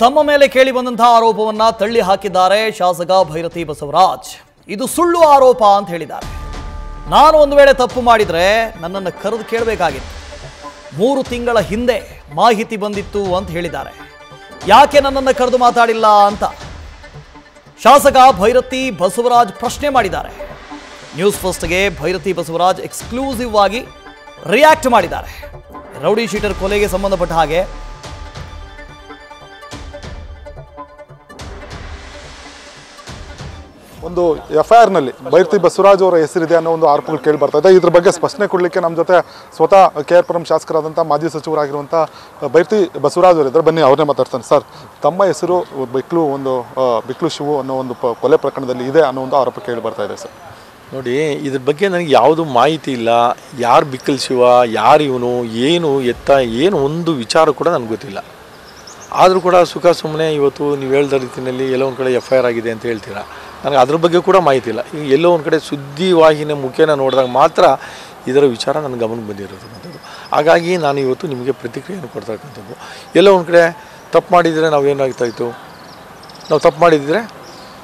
ತಮ್ಮ ಮೇಲೆ ಕೇಳಿ ಬಂದಂತಹ ಆರೋಪವನ್ನ ತಳ್ಳಿ ಹಾಕಿದ್ದಾರೆ ಶಾಸಕ ಭೈರತಿ ಬಸವರಾಜ್. ಇದು ಸುಳ್ಳು ಆರೋಪ ಅಂತ ಹೇಳಿದ್ದಾರೆ. ನಾನು ಒಂದು ವೇಳೆ ತಪ್ಪು ಮಾಡಿದ್ರೆ ನನ್ನನ್ನು ಕರೆದು ಕೇಳಬೇಕಾಗಿತ್ತು. 3 ತಿಂಗಳ ಹಿಂದೆ ಮಾಹಿತಿ ಬಂದಿತ್ತು ಅಂತ ಹೇಳಿದ್ದಾರೆ. ಯಾಕೆ ನನ್ನನ್ನು ಕರೆದು ಮಾತಾಡಿಲ್ಲ ಅಂತ ಶಾಸಕ ಭೈರತಿ ಬಸವರಾಜ್ ಪ್ರಶ್ನೆ ಮಾಡಿದ್ದಾರೆ. ನ್ಯೂಸ್ ಫಸ್ಟ್ಗೆ ಭೈರತಿ ಬಸವರಾಜ್ ಎಕ್ಸ್ಕ್ಲೂಸಿವ್ ಆಗಿ ರಿಯಾಕ್ಟ್ ಮಾಡಿದ್ದಾರೆ. ರೌಡಿ ಶೀಟರ್ ಕೊಲೆಗೆ ಸಂಬಂಧಪಟ್ಟ ಹಾಗೆ ಒಂದು FIR ನಲ್ಲಿ ಭೈರತಿ ಬಸವರಾಜ್ ಅವರ ಹೆಸರಿದೆ ಅನ್ನೋ ಒಂದು ಆರೋಪಗಳು ಕೇಳಿ ಬರ್ತಾ ಇದೆ. ಇದ್ರ ಬಗ್ಗೆ ಸ್ಪಷ್ಟನೆ ಕೊಡಲಿಕ್ಕೆ ನಮ್ಮ ಜೊತೆ ಸ್ವತಃ KR ಶಾಸಕರಾದಂಥ ಮಾಜಿ ಸಚಿವರಾಗಿರುವಂಥ ಭೈರತಿ ಬಸವರಾಜ್ ಅವರಿದ್ದಾರೆ. ಬನ್ನಿ, ಅವ್ರನ್ನೇ ಮಾತಾಡ್ತಾನೆ. ಸರ್, ತಮ್ಮ ಹೆಸರು ಬಿಕ್ಲು ಶಿವು ಅನ್ನೋ ಒಂದು ಕೊಲೆ ಪ್ರಕರಣದಲ್ಲಿ ಇದೆ ಅನ್ನೋ ಒಂದು ಆರೋಪ ಕೇಳಿ ಬರ್ತಾ ಇದೆ. ಸರ್ ನೋಡಿ, ಇದ್ರ ಬಗ್ಗೆ ನನಗೆ ಯಾವುದು ಮಾಹಿತಿ ಇಲ್ಲ. ಯಾರು ಬಿಕ್ಕಲ್ ಶಿವ, ಯಾರು ಇವನು, ಏನು ಎತ್ತ, ಏನು ಒಂದು ವಿಚಾರ ಕೂಡ ನನಗೆ ಗೊತ್ತಿಲ್ಲ. ಆದರೂ ಕೂಡ ಸುಖ ಸುಮ್ಮನೆ ಇವತ್ತು ನೀವು ಹೇಳ್ದ ರೀತಿಯಲ್ಲಿ ಎಲ್ಲೋ ಒಂದು ಕಡೆ FIR ಆಗಿದೆ ಅಂತ ಹೇಳ್ತೀರಾ. ನನಗೆ ಅದ್ರ ಬಗ್ಗೆ ಕೂಡ ಮಾಹಿತಿ ಇಲ್ಲ. ಈಗ ಎಲ್ಲೋ ಒಂದು ಕಡೆ ಸುದ್ದಿವಾಹಿನಿ ಮುಖೇನ ನೋಡಿದಾಗ ಮಾತ್ರ ಇದರ ವಿಚಾರ ನನ್ನ ಗಮನಕ್ಕೆ ಬಂದಿರೋದಂಥದ್ದು. ಹಾಗಾಗಿ ನಾನು ಇವತ್ತು ನಿಮಗೆ ಪ್ರತಿಕ್ರಿಯೆಯನ್ನು ಕೊಡ್ತಕ್ಕಂಥದ್ದು. ಎಲ್ಲೋ ಒಂದು ಕಡೆ ತಪ್ಪು ಮಾಡಿದರೆ ನಾವೇನಾಗ್ತಾಯಿತ್ತು, ನಾವು ತಪ್ಪು ಮಾಡಿದರೆ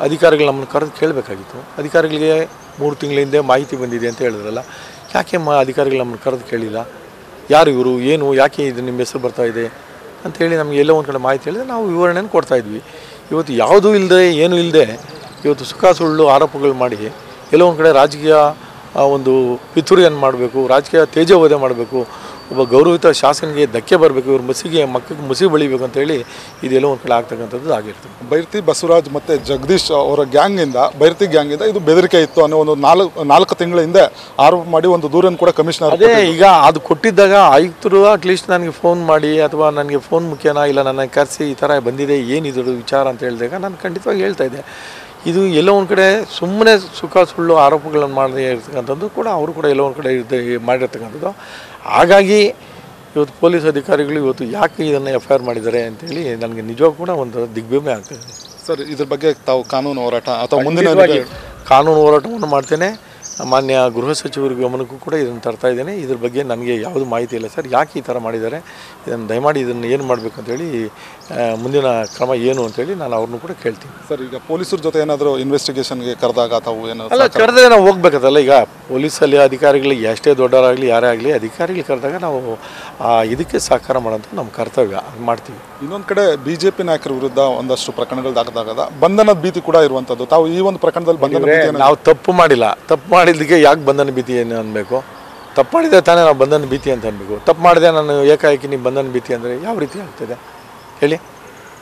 ಅಧಿಕಾರಿಗಳು ನಮ್ಮನ್ನು ಕರೆದು ಕೇಳಬೇಕಾಗಿತ್ತು. ಅಧಿಕಾರಿಗಳಿಗೆ 3 ತಿಂಗಳ ಹಿಂದೆ ಮಾಹಿತಿ ಬಂದಿದೆ ಅಂತ ಹೇಳಿದ್ರಲ್ಲ, ಯಾಕೆ ಅಧಿಕಾರಿಗಳು ನಮ್ಮನ್ನು ಕರೆದು ಕೇಳಿಲ್ಲ? ಯಾರು ಇವರು, ಏನು, ಯಾಕೆ ಇದು ನಿಮ್ಮ ಹೆಸರು ಬರ್ತಾಯಿದೆ ಅಂಥೇಳಿ ನಮಗೆ ಎಲ್ಲೋ ಒಂದು ಕಡೆ ಮಾಹಿತಿ ಹೇಳಿದ್ರೆ ನಾವು ವಿವರಣೆಯನ್ನು ಕೊಡ್ತಾಯಿದ್ವಿ. ಇವತ್ತು ಯಾವುದೂ ಇಲ್ಲದೆ, ಏನೂ ಇಲ್ಲದೆ ಇವತ್ತು ಸುಖ ಸುಳ್ಳು ಆರೋಪಗಳು ಮಾಡಿ ಎಲ್ಲೋ ಒಂದು ಕಡೆ ರಾಜಕೀಯ ಒಂದು ಪಿತೂರಿಯನ್ನು ಮಾಡಬೇಕು, ರಾಜಕೀಯ ತೇಜೋವಧೆ ಮಾಡಬೇಕು, ಒಬ್ಬ ಗೌರವಿತ ಶಾಸನಿಗೆ ಧಕ್ಕೆ ಬರಬೇಕು, ಇವ್ರ ಮಕ್ಕಳಿಗೆ ಮುಸಿ ಬೆಳಿಬೇಕು ಅಂತೇಳಿ ಇದೆಲ್ಲೋ ಒಂದು ಕಡೆ ಆಗ್ತಕ್ಕಂಥದ್ದು ಆಗಿರ್ತದೆ. ಭೈರತಿ ಬಸವರಾಜ್ ಮತ್ತು ಜಗದೀಶ್ ಅವರ ಭೈರತಿ ಗ್ಯಾಂಗಿಂದ ಇದು ಬೆದರಿಕೆ ಇತ್ತು ಅನ್ನೋ ಒಂದು 4 ತಿಂಗಳ ಹಿಂದೆ ಆರೋಪ ಮಾಡಿ ಒಂದು ದೂರನ್ನು ಕೂಡ ಕಮಿಷನರ್ ಅದೇ ಈಗ ಅದು ಕೊಟ್ಟಿದ್ದಾಗ ಆಯುಕ್ತರು ಅಟ್ಲೀಸ್ಟ್ ನನಗೆ ಫೋನ್ ಮಾಡಿ ಅಥವಾ ನನಗೆ ಫೋನ್ ಮುಖ್ಯನಾ ಇಲ್ಲ ನನ್ನ ಕರೆಸಿ ಈ ಥರ ಬಂದಿದೆ, ಏನಿದ್ರು ವಿಚಾರ ಅಂತ ಹೇಳಿದಾಗ ನಾನು ಖಂಡಿತವಾಗಿ ಹೇಳ್ತಾ ಇದ್ದೆ. ಇದು ಎಲ್ಲೋ ಒಂದು ಕಡೆ ಸುಮ್ಮನೆ ಸುಖ ಸುಳ್ಳು ಆರೋಪಗಳನ್ನು ಮಾಡದೇ ಇರ್ತಕ್ಕಂಥದ್ದು ಕೂಡ ಅವರು ಕೂಡ ಎಲ್ಲೋ ಒಂದು ಕಡೆ ಮಾಡಿರ್ತಕ್ಕಂಥದ್ದು. ಹಾಗಾಗಿ ಇವತ್ತು ಪೊಲೀಸ್ ಅಧಿಕಾರಿಗಳು ಇವತ್ತು ಯಾಕೆ ಇದನ್ನು FIR ಮಾಡಿದ್ದಾರೆ ಅಂತೇಳಿ ನನಗೆ ನಿಜವಾಗೂ ಕೂಡ ಒಂದು ದಿಗ್ಭ್ರಮೆ ಆಗ್ತದೆ. ಸರ್, ಇದ್ರ ಬಗ್ಗೆ ತಾವು ಕಾನೂನು ಹೋರಾಟ ಅಥವಾ ಮುಂದಿನ ಕಾನೂನು ಹೋರಾಟವನ್ನು ಮಾಡ್ತೇನೆ. ಮಾನ್ಯ ಗೃಹ ಸಚಿವರ ಗಮನಕ್ಕೂ ಕೂಡ ಇದನ್ನು ತರ್ತಾ ಇದ್ದೇನೆ. ಇದ್ರ ಬಗ್ಗೆ ನನಗೆ ಯಾವುದು ಮಾಹಿತಿ ಇಲ್ಲ ಸರ್, ಯಾಕೆ ಈ ಥರ ಮಾಡಿದ್ದಾರೆ, ಇದನ್ನು ದಯಮಾಡಿ ಇದನ್ನು ಏನು ಮಾಡಬೇಕು ಅಂತೇಳಿ ಮುಂದಿನ ಕ್ರಮ ಏನು ಅಂತೇಳಿ ನಾನು ಅವ್ರನ್ನೂ ಕೂಡ ಕೇಳ್ತೀನಿ. ಸರ್, ಈಗ ಪೊಲೀಸರ ಜೊತೆ ಏನಾದರೂ ಇನ್ವೆಸ್ಟಿಗೇಷನ್ಗೆ ಕರೆದಾಗ ತಾವು ಏನಾದರೂ ಅಲ್ಲ, ಕರೆದ್ರೆ ನಾವು ಹೋಗ್ಬೇಕಲ್ಲ. ಈಗ ಪೊಲೀಸಲ್ಲಿ ಅಧಿಕಾರಿಗಳಿಗೆ ಎಷ್ಟೇ ದೊಡ್ಡವರಾಗಲಿ ಯಾರೇ ಆಗಲಿ ಅಧಿಕಾರಿಗಳು ಕರೆದಾಗ ನಾವು ಇದಕ್ಕೆ ಸಹಕಾರ ಮಾಡೋಂಥ ನಮ್ಮ ಕರ್ತವ್ಯ, ಅದು ಮಾಡ್ತೀವಿ. ಇನ್ನೊಂದು ಕಡೆ BJP ನಾಯಕರ ವಿರುದ್ಧ ಒಂದಷ್ಟು ಪ್ರಕರಣಗಳು ದಾಖಲಾಗದ ಬಂಧನದ ಭೀತಿ ಕೂಡ ಇರುವಂಥದ್ದು. ತಾವು ಈ ಒಂದು ಪ್ರಕರಣದಲ್ಲಿ ನಾವು ತಪ್ಪು ಮಾಡಿಲ್ಲ, ತಪ್ಪು ಮಾಡಿದ್ದಕ್ಕೆ ಯಾಕೆ ಬಂಧನ ಭೀತಿ ಏನು ಅನ್ಬೇಕು? ತಪ್ಪು ಮಾಡಿದರೆ ತಾನೇ ನಾವು ಬಂಧನ ಭೀತಿ ಅಂತ ಅನ್ಬೇಕು. ತಪ್ಪು ಮಾಡಿದೆ ನಾನು ಏಕಾಏಕಿ ನೀವು ಬಂಧನ ಭೀತಿ ಅಂದರೆ ಯಾವ ರೀತಿ ಆಗ್ತದೆ ಹೇಳಿ?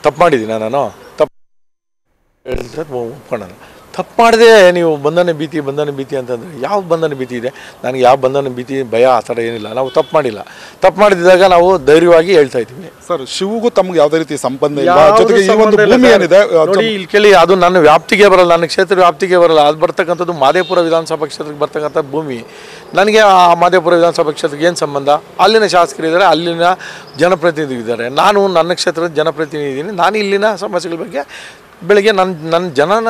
ತಪ್ಪು ಮಾಡಿದ್ದೀನಿ ನಾನು, ತಪ್ಪು ಒಪ್ಕೊಳ್ಳೋಣ. ತಪ್ಪು ಮಾಡಿದೆ ನೀವು ಬಂಧನ ಭೀತಿ ಅಂತಂದರೆ ಯಾವ ಬಂಧನ ಭೀತಿ ಇದೆ? ನನಗೆ ಯಾವ ಬಂಧನ ಭೀತಿ ಭಯ ಆ ಥರ ಏನಿಲ್ಲ. ನಾವು ತಪ್ಪು ಮಾಡಿಲ್ಲ. ತಪ್ಪು ಮಾಡಿದಾಗ ನಾವು ಧೈರ್ಯವಾಗಿ ಹೇಳ್ತಾ ಇದ್ದೀವಿ. ಸರ್, ಶಿವಗೂ ತಮ್ಗೆ ಯಾವುದೇ ರೀತಿ ಸಂಬಂಧ ಇಲ್ಲ. ಜೊತೆಗೆ ಈ ಒಂದು ಭೂಮಿ ಏನಿದೆ ನೋಡಿ, ಇಲ್ಲಿ ಕೇಳಿ, ಅದು ನನ್ನ ವ್ಯಾಪ್ತಿಗೆ ಬರಲ್ಲ, ನನ್ನ ಕ್ಷೇತ್ರ ವ್ಯಾಪ್ತಿಗೆ ಬರಲ್ಲ. ಅದು ಬರ್ತಕ್ಕಂಥದ್ದು ಮಾದೇಪುರ ವಿಧಾನಸಭಾ ಕ್ಷೇತ್ರಕ್ಕೆ ಬರ್ತಕ್ಕಂಥ ಭೂಮಿ. ನನಗೆ ಆ ಮಾದೇಪುರ ವಿಧಾನಸಭಾ ಕ್ಷೇತ್ರಕ್ಕೆ ಏನು ಸಂಬಂಧ? ಅಲ್ಲಿನ ಶಾಸಕರಿದ್ದಾರೆ, ಅಲ್ಲಿನ ಜನಪ್ರತಿನಿಧಿಗಳಿದ್ದಾರೆ. ನಾನು ನನ್ನ ಕ್ಷೇತ್ರದ ಜನಪ್ರತಿನಿಧಿ ಇದ್ದೀನಿ. ನಾನು ಇಲ್ಲಿನ ಸಮಸ್ಯೆಗಳ ಬಗ್ಗೆ ಬೆಳಗ್ಗೆ ನನ್ನ ಜನನ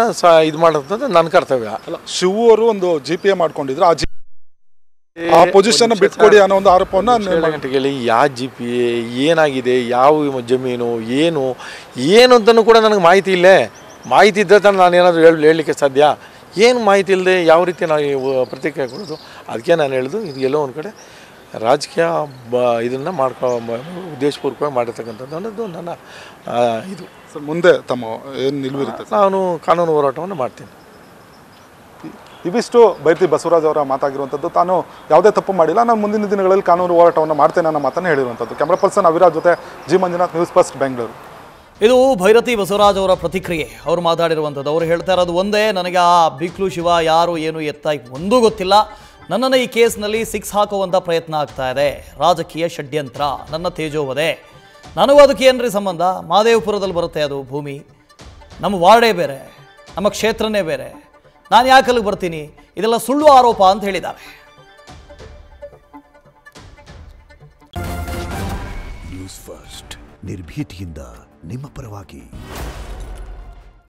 ಇದು ಮಾಡೋದು ನನ್ನ ಕರ್ತವ್ಯ. ಅಲ್ಲ, ಶಿವು ಅವರು ಒಂದು GPA ಮಾಡ್ಕೊಂಡಿದ್ರು, ಆ ಪೊಸಿಷನ್ ಬಿಟ್ಕೊಡಿ ಅನ್ನೋ ಒಂದು ಆರೋಪವನ್ನು ಗಂಟೆಗೆ ಯಾವ GPA ಏನಾಗಿದೆ, ಯಾವ ಜಮೀನು ಏನು ಅಂತಲೂ ಕೂಡ ನನಗೆ ಮಾಹಿತಿ ಇಲ್ಲೇ. ಮಾಹಿತಿ ಇದ್ದರೆ ತಾನು ನಾನು ಏನಾದರೂ ಹೇಳಲಿಕ್ಕೆ ಸಾಧ್ಯ. ಏನು ಮಾಹಿತಿ ಇಲ್ಲದೆ ಯಾವ ರೀತಿ ನಾವು ಪ್ರತಿಕ್ರಿಯೆ ಕೊಡೋದು? ಅದಕ್ಕೆ ನಾನು ಹೇಳೋದು, ಇದು ಎಲ್ಲೋ ಒಂದು ಕಡೆ ರಾಜಕೀಯ ಇದನ್ನು ಉದ್ದೇಶಪೂರ್ವಕವಾಗಿ ಮಾಡಿರ್ತಕ್ಕಂಥದ್ದು ಅನ್ನೋದು ನನ್ನ ಇದು. ಸರ್, ಮುಂದೆ ತಮ್ಮ ಏನು ನಿಲುವಿರುತ್ತೆ? ನಾನು ಕಾನೂನು ಹೋರಾಟವನ್ನು ಮಾಡ್ತೀನಿ. ಇವಿಷ್ಟು ಭೈರತಿ ಬಸವರಾಜ್ ಅವರ ಮಾತಾಗಿರುವಂಥದ್ದು. ತಾನು ಯಾವುದೇ ತಪ್ಪು ಮಾಡಿಲ್ಲ, ನಾನು ಮುಂದಿನ ದಿನಗಳಲ್ಲಿ ಕಾನೂನು ಹೋರಾಟವನ್ನು ಮಾಡ್ತೇನೆ ಅನ್ನೋ ಮಾತನ್ನು ಹೇಳಿರುವಂಥದ್ದು. ಕ್ಯಾಮ್ರಾ ಪರ್ಸನ್ ಅವಿರಾಜ್ ಜೊತೆ G. Manjunath, news first, Bengaluru. ಇದು ಭೈರತಿ ಬಸವರಾಜ್ ಅವರ ಪ್ರತಿಕ್ರಿಯೆ. ಅವರು ಮಾತಾಡಿರುವಂಥದ್ದು. ಅವರು ಹೇಳ್ತಾ ಇರೋದು ಒಂದೇ, ನನಗೆ ಆ ಬಿಕ್ಲು ಶಿವ ಯಾರು ಏನು ಎತ್ತ ಒಂದೂ ಗೊತ್ತಿಲ್ಲ. ನನ್ನನ್ನು ಈ ಕೇಸ್ನಲ್ಲಿ 6 ಹಾಕುವಂಥ ಪ್ರಯತ್ನ ಆಗ್ತಾ ಇದೆ. ರಾಜಕೀಯ ಷಡ್ಯಂತ್ರ, ನನ್ನ ತೇಜೋವಧೆ. ನನಗೂ ಅದಕ್ಕೆ ಏನ್ರಿ ಸಂಬಂಧ? ಮಾದೇವಪುರದಲ್ಲಿ ಬರುತ್ತೆ ಅದು ಭೂಮಿ. ನಮ್ಮ ವಾರ್ಡೇ ಬೇರೆ, ನಮ್ಮ ಕ್ಷೇತ್ರನೇ ಬೇರೆ. ನಾನು ಯಾಕೆ ಅಲ್ಲಿಗೆ ಬರ್ತೀನಿ? ಇದೆಲ್ಲ ಸುಳ್ಳು ಆರೋಪ ಅಂತ ಹೇಳಿದ್ದಾರೆ. ನ್ಯೂಸ್ ಫಸ್ಟ್, ನಿರ್ಭೀತಿಯಿಂದ ನಿಮ್ಮ ಪರವಾಗಿ.